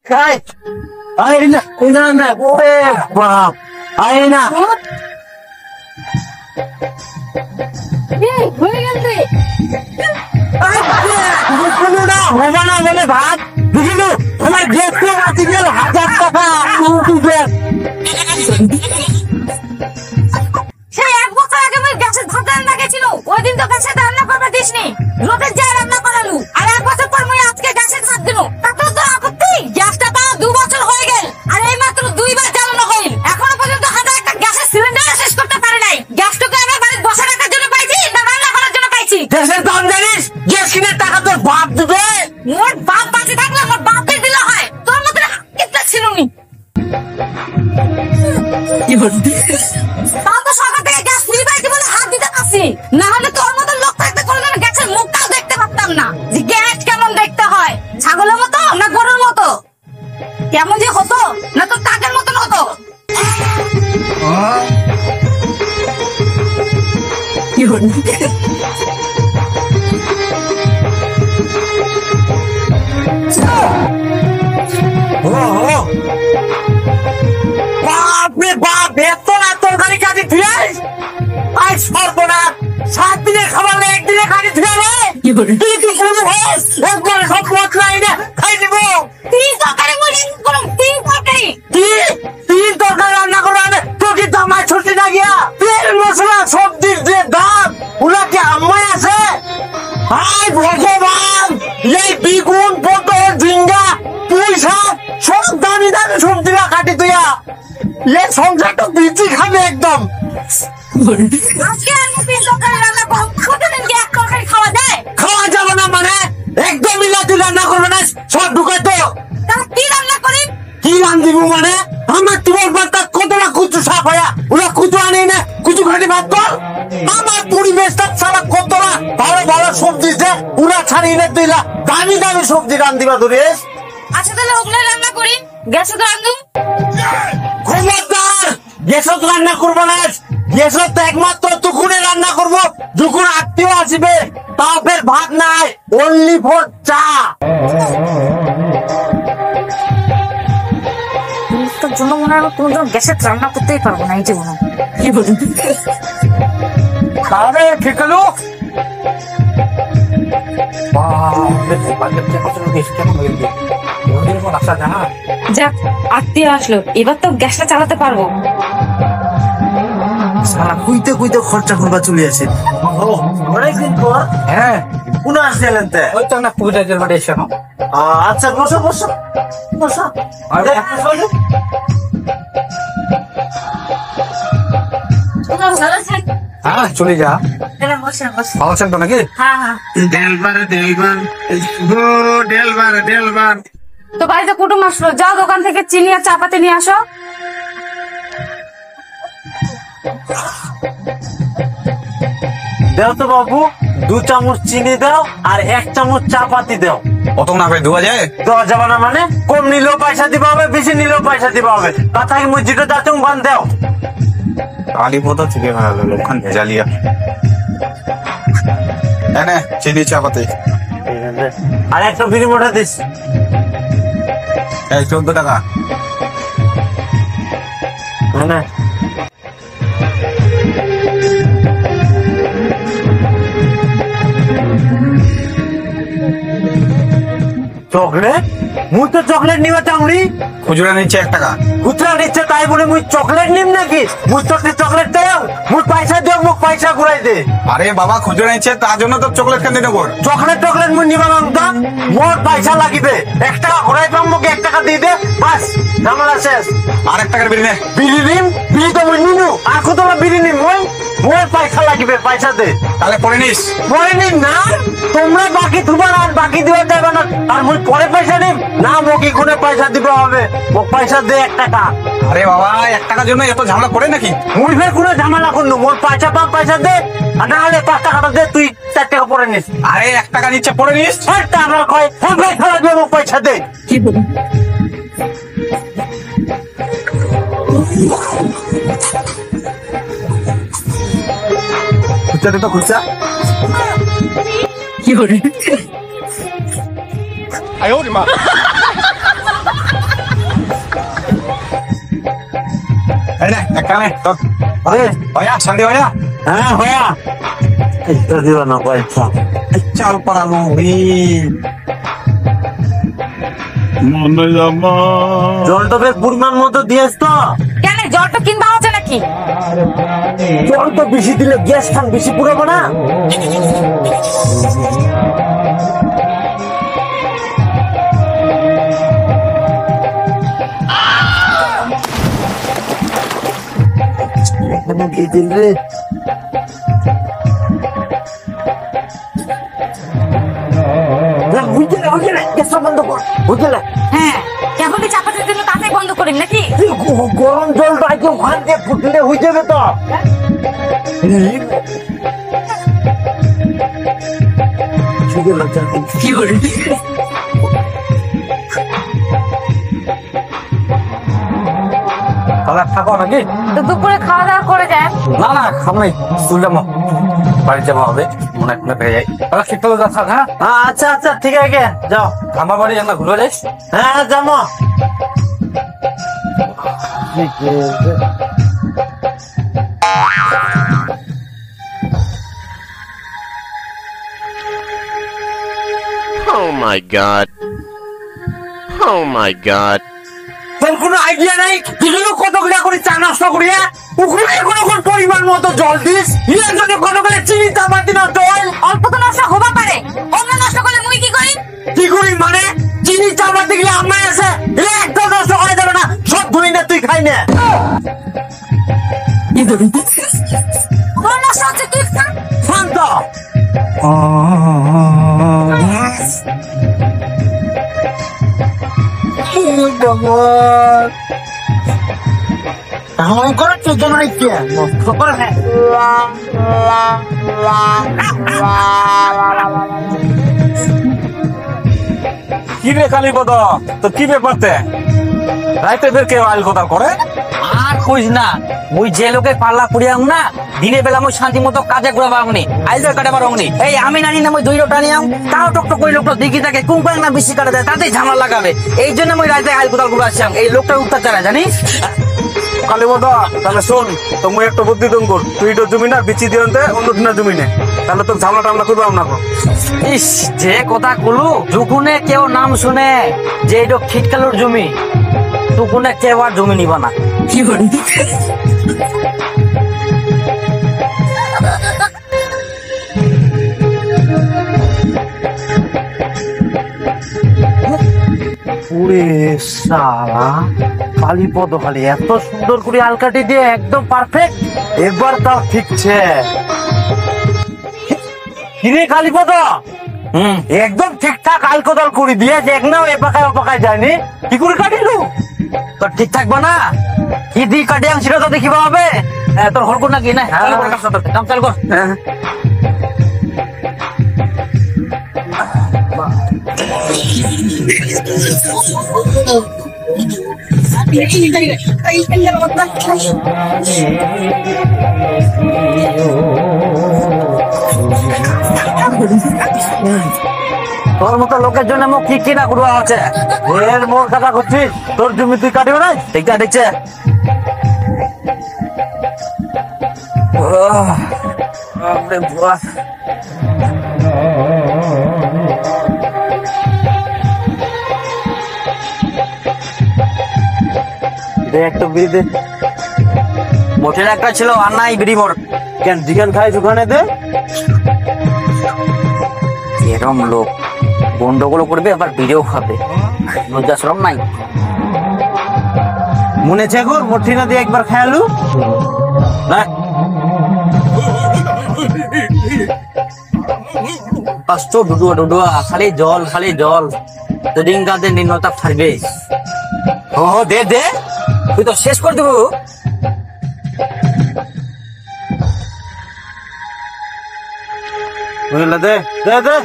খাই আয় না না না ওরে বাপ আয় না হয়ে গেল রে হবে না বলে ভাত বুঝল আমার গ্যাসকে মাতি গেল 1000 টাকা সেই 1 বছর আগে আমি গ্যাসের ভাত রান্না গেছিল ওই দিন তো গ্যাসে রান্না করতে দিসনি রোদের যা রান্না করালু আর 1 বছর পর মই আজকে গ্যাসের ভাত দিল তাতে তো আপত্তি গ্যাসটা পাওয়া 2 বছর হয়ে গেল আর এই মাত্র 2 বার জ্বালানো হইল এখনো পর্যন্ত হাতে একটা গ্যাসের সিলিন্ডার শেষ করতে পারে নাই গ্যাসটাকে আমার বাড়িতে বসে রাখার জন্য পাইছি না রান্না করার জন্য পাইছি গ্যাসের দাম জানিস গ্যাস কিনার টাকা তোর বাপ দিবে মোর বাপ বাঁচে থাকলে আমার বাপের দিলে হয় তোর মতো কিতনা ছিলুনি তা তো সকাল থেকে গ্যাস ফ্রি পাইছি বলে হাত দিতে পারছি না হলে তোর মতো লোক থাকতে কোনোদিন গ্যাসের মুখটাও দেখতে পারতাম না যে গ্যাস কেমন দেখতে হয় ছাগলের মতো না গরুর মতো কেমন যে হতো না তো টাকার মতন হতো বাপরে বাপ এত না তরকারি কাটি ফিরাই আজ সর্বনা 7 দিনে খাবার না 1 দিনে কাটি ফিরাই তুই শুরু হস একবার সব মত নাই না খাই দিব 3 তরকারি মুড়ি করুন 3 তরকারি তিন তরকারি রান্না করে আনে তো কি দামাই ছুটি না গিয়া তেল মশলা সবজির যে দাম ওনাকে আম্মাই আছে হাই ভগবান এই বেগুন পটল ঝিঙ্গা পুঁই শাক সব দামি দামি সবজিরা কাটি তুইয়া এই সংসারটা বিচি খাবে একদম আজকে আমি 3 তরকারি রান্না করব কতদিন কি এক তরকারি খাওয়া যায় খাওয়া যাবে না মানে একদম মিলাতি রান্না করবে না সব ঢুকাই তো তাহলে কি রান্না করি কি রান্ধিব মানে আমার তোমার বার্তা কতটা কুচু সাপ হয়া ওরা কুচু আনে না কুচু ঘাটি ভাত কর আমার পরিবেশটা সারা কতটা ভালো ভালো সবজি যে ওরা ছাড়ি না তুইলা দামি দামি সবজি রান্ধিবা ধরে আচ্ছা তাহলে ওগুলো রান্না করি গ্যাসে তো রান্ধুম খবরদার গ্যাসত রান্না করবো না গ্যাসত তো একমাত্র দুকুনে রান্না করবো দুকুন আত্মীয় আসবে তাও ফের ভাত নাই অনলি ফর চা তোর জন্য মনে হয় কোনদিন গ্যাসে রান্না করতেই পারবো না এই জীবনে কি বলি আরে ঠিকালো যাক আত্মীয় আসলো এবার তো গ্যাসটা চালাতে পারবো সারা কুইতে কুইতে খরচা করবা চলে আসে অনেকদিন পর হ্যাঁ পুনঃ আসলেন তে ওই তো না পুজোর বাড়ি এসে আচ্ছা বসো বসো বসো হ্যাঁ চলে যা ভালো আছেন তো নাকি তো বাড়িতে কুটুম আসলো যাও দোকান থেকে চিনি আর চাপাতি নিয়ে আসো দাও তো বাবু 2 চামচ চিনি দাও আর 1 চামচ চা পাতি দাও অত না করে দেওয়া যায় দেওয়া যাবে না মানে কম নিলেও পয়সা দিবা হবে বেশি নিলেও পয়সা দিবা হবে কথা কি মুই যেটা দাতুম বান দাও আলি পথা থেকে ভালো লোকখান ভেজালিয়া এনে চিনি চাপাতে আর একটা বিড়ি মোটা দিস এই 14 টাকা না চকলেট মুই তো চকলেট নিবা চাংড়ি খুচরা নিচ্ছে 1 টাকা খুচরা নিচ্ছে তাই বলে মুই চকলেট নিম নাকি মুই তো চকলেট দেও মুই পয়সা দেও মুই পয়সা ঘুরাই দে আরে বাবা খুচরা নিচ্ছে তার জন্য তো চকলেট কেন দেবো চকলেট মুই নিবা মাংতা মোর পয়সা লাগিবে 1 টাকা ঘুরাই পাম মুকে 1 টাকা দিয়ে দে বাস ঝামেলা শেষ আর 1 টাকার বিল নে বিড়ি নিম বিড়ি তো মুই নিনু আর কত বিড়ি নিম মুই মোর পয়সা লাগিবে পয়সা দে তাহলে পরে নিস পরে নিম না তোমরা বাকি তোমার আর বাকি দিবা যাবে না আর মুই পরে পয়সা নিম না মুকে কোনে পয়সা দিবা হবে মোক পয়সা দে 1 টাকা আরে বাবা 1 টাকার জন্য এত ঝামেলা করে নাকি মুই ফের কোনো ঝামেলা করনু মোর পয়সা পাম পয়সা দে আর না হলে 5 টাকাটা দে তুই 4 টাকা পরে নিস আরে 1 টাকা নিচ্ছে পরে নিস আর টাকা কয় ফোন পে খেলা দেবো পয়সা দে কি বলি খুচরা দে তো খুচরা কি বলি 哎呦我的妈！ এই নে এখানে তোর আরে হয়া শান্তি হয়া হ্যাঁ হয়া এটা দিও না পয়সা চাল পারানো জলটা বেশ পরিমাণ মতো দিয়েছ তো কেন জলটা কিনবা হচ্ছে নাকি? জল তো বেশি দিলে গ্যাস খান বেশি পুরাবো না। এখানে কি দিল রে? বুঝলে গ্যাসটা বন্ধ কর বুঝলে। হ্যাঁ এখন কি চাপাতের জন্য তাতে বন্ধ করেন নাকি? গরম জলটা একদম ওখান দিয়ে ফুটলে হয়ে যাবে তো। কি করে? তাহলে থাকো নাকি? তো দুপুরে খাওয়া দাওয়া করে যান। না না খাম নাই, স্কুল যাবো, বাড়ি যাবো হবে, মনে এক পেয়ে যাই। তাহলে শীতকালে যা থাক। হ্যাঁ আচ্ছা আচ্ছা ঠিক আছে যাও। আমার বাড়ি আমরা ঘুরে যাই। হ্যাঁ যাবো। Oh my god. Oh my god. তোর কোনো আইডিয়া নেই তুই কতগুলা করে চা নাস্তা করিয়া ওখানে কোন পরিমাণ মতো জল দিস এর জন্য কতগুলা চিনি চাপাতি না জল অল্প তো নষ্ট হবা পারে, অন্য নষ্ট করলে মুই কি করি? কি করি মানে চিনি চাপাতি গেলে আমার আছে এটা একটা নষ্ট করে দেবে না সব ধুই না তুই খাই না। তোর নষ্ট হচ্ছে তুই খা। শান্ত আমার করে চোদ্দ মাইকে নষ্ট করে না। কি রে কালীপদ, তো কি ব্যাপারতে রাইতে বের কেউ আইল কথা করে? আর কইস না, মুই যে লোকে পাল্লা পুড়িয়াম না দিনের বেলা মুই শান্তি মতো কাজে করে পাবনি, আইজে কাটে পারবনি। এই আমি নানি না মুই দুই লোটা নিয়াম, তাও টকটক করে লোকটা দেখি থাকে কুম্পাং না বেশি কাটে দেয়, তাতেই ঝামেলা লাগাবে। এই জন্য মুই রাইতে আইল কোদাল করে আসছিলাম, এই লোকটার অত্যাচার জানিস। কালীপদ তাহলে শোন, তো মুই একটা বুদ্ধি দম কর, তুই তো জমি না বিচি দিয়ন্তে অন্য দিনের জমি নে, তাহলে তোর ঝামেলা টামলা করবো আমরা। ইস যে কথা কলু, যুকুনে কেউ নাম শুনে যে এটা খিটকালুর জমি, তুকুনে কেউ আর জমি নিবা না। কি করি সালা কালীপদ খালি এত সুন্দর করে আলকাটি দিয়ে একদম পারফেক্ট, এবার তাও ঠিকছে। কিরে কালীপদ একদম ঠিকঠাক আলকোদাল করে দিয়ে দেখ না এ পাকায় ও পাকায় যায়নি, কি করে কাটিলু? তোর ঠিক থাকবা না, কি দিয়ে কাটিয়াম সেটা তো দেখিবা হবে। তোর হরকুর নাকি না, কাম চাল কর। তোর মতো লোকের জন্য মুখ কি না করবা আছে, এর মোর কথা করছিস, তোর জমি তুই কাটিও না। ঠিকটা দেখছে। একটা বিড়ি দে। মোটের একটা ছিল আর নাই বিড়ি মোর। কেন চিকেন খাইছ ওখানে দে। এরম লোক গন্ডগোল করবে আবার বিড়িও খাবে, লজ্জা শরম নাই। মনে আছে গো মুঠি না দিয়ে একবার খেয়ালু না কষ্ট ডুডুয়া ডুডুয়া, খালি জল খালি জল, দুদিন কাঁদে নিম্নতা ছাড়বে। ও দে দে, তুই তো শেষ করে দেবো। বুঝলে দে দে দে।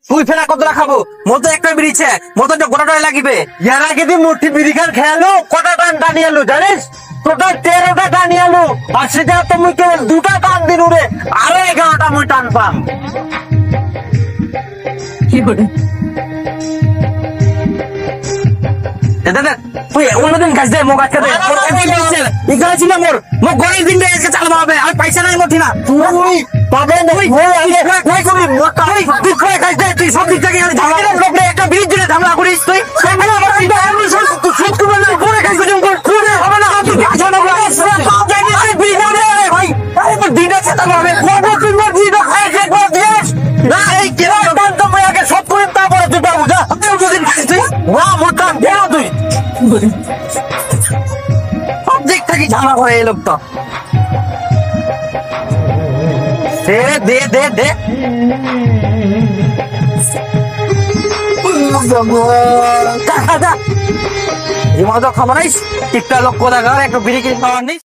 তুই ফেরা কতটা খাবো, মতো একটা বেরিয়েছে, মতো গোটাটাই লাগিবে। ইয়ার আগে দিয়ে মুঠি বিড়ি খান খেয়ালু কটা টান টানিয়ে আলু জানিস, টোটাল 13টা টানিয়ে আলু, আর সেটা তুমি কেবল 2টা টান দিন উড়ে আরো 11টা মুই টান পাম। দাদা তুই অন্যদিন কাজ দে মোক আজকে দে এখানে ছিল মোর গরিব দিন আজকে চালাবো হবে আর পয়সা নাই মোটি না তুই পাবেন কই করি মোটা তুই কই কাজ দে তুই সব দিক থেকে ঝামেলা লোকরে একটা বিড়ি দিলে ঝামেলা করিস তুই সামনে আমার এই আমি সব তুই সব করে না করে কাজ করি করে হবে না তুই আচ্ছা না বিড়ি না রে ভাই আরে তো দিনে খেতে হবে কবে তুই মোর দিনে খাই খেয়ে করে দিস না এই কেন দাম তো মই আগে সব করে তারপরে তুই পাবো যা যদি তুই ওয়া মোটা দেও তুই সব দিক থেকে ঝামেলা করে এই লোক তো দে দে দে দে টাকা দা এই মতো খাবার নাই টিকটা লোক কোথা ঘর একটু বিড়ি কিনে খাওয়ার নেই